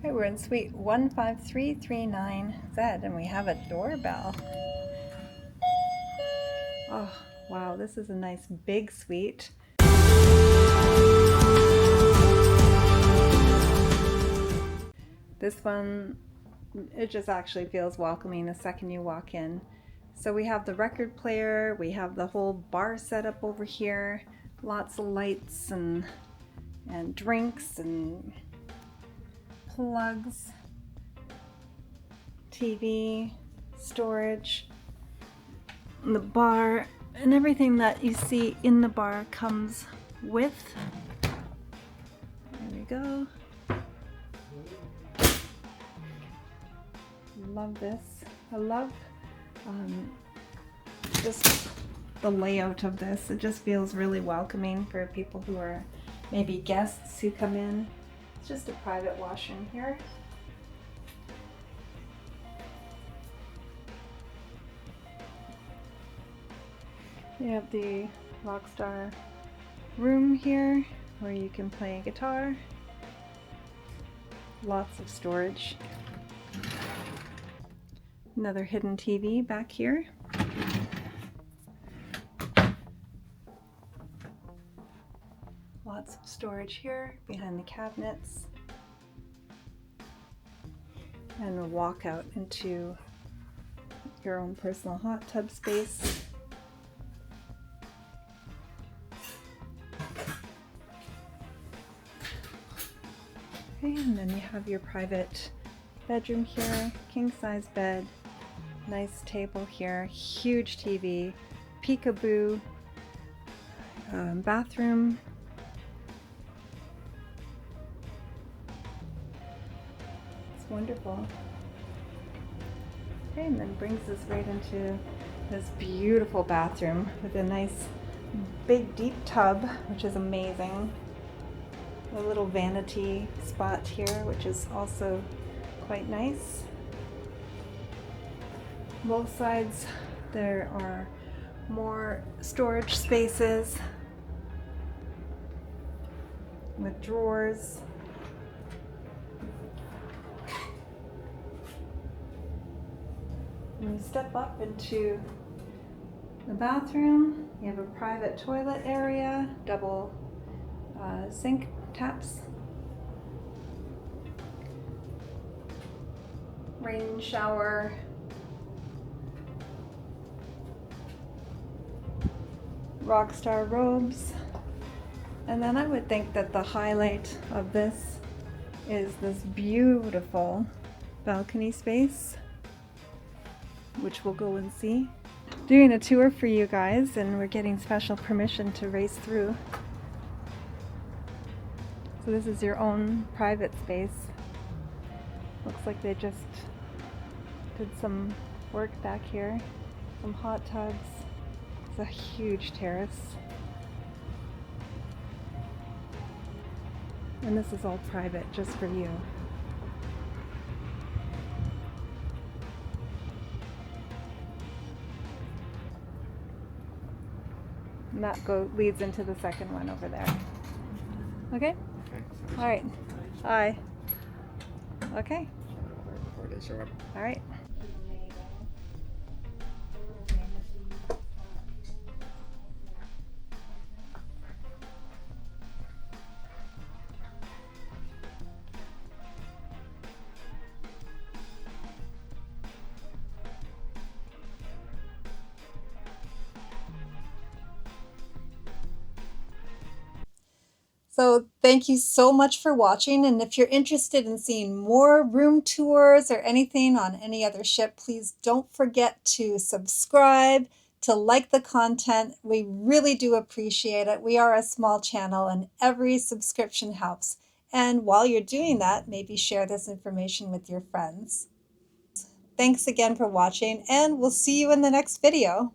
Okay, we're in suite 15339Z and we have a doorbell. Oh, wow, this is a nice big suite. This one, it just actually feels welcoming the second you walk in. So we have the record player, we have the whole bar set up over here, lots of lights and drinks and plugs, TV, storage, and the bar, and everything that you see in the bar comes with. There we go. Love this. I love just the layout of this. It just feels really welcoming for people who are maybe guests who come in. It's just a private washroom here. You have the Rockstar room here where you can play guitar. Lots of storage. Another hidden TV back here. Lots of storage here behind the cabinets. And a walkout into your own personal hot tub space. Okay, and then you have your private bedroom here, king size bed, nice table here, huge TV, peekaboo, bathroom. It's wonderful. Okay, and then brings us right into this beautiful bathroom with a nice big deep tub, which is amazing. A little vanity spot here, which is also quite nice. Both sides there are more storage spaces with drawers. When you step up into the bathroom, you have a private toilet area, double sink taps, rain shower, Rockstar robes, and then I would think that the highlight of this is this beautiful balcony space, which we'll go and see. Doing a tour for you guys, and we're getting special permission to race through. So this is your own private space. Looks like they just did some work back here. Some hot tubs. It's a huge terrace. And this is all private, just for you. And that leads into the second one over there. Okay? All right. Bye. Okay. All right. So thank you so much for watching, and if you're interested in seeing more room tours or anything on any other ship, please don't forget to subscribe, to like the content. We really do appreciate it. We are a small channel and every subscription helps. And while you're doing that, maybe share this information with your friends. Thanks again for watching, and we'll see you in the next video.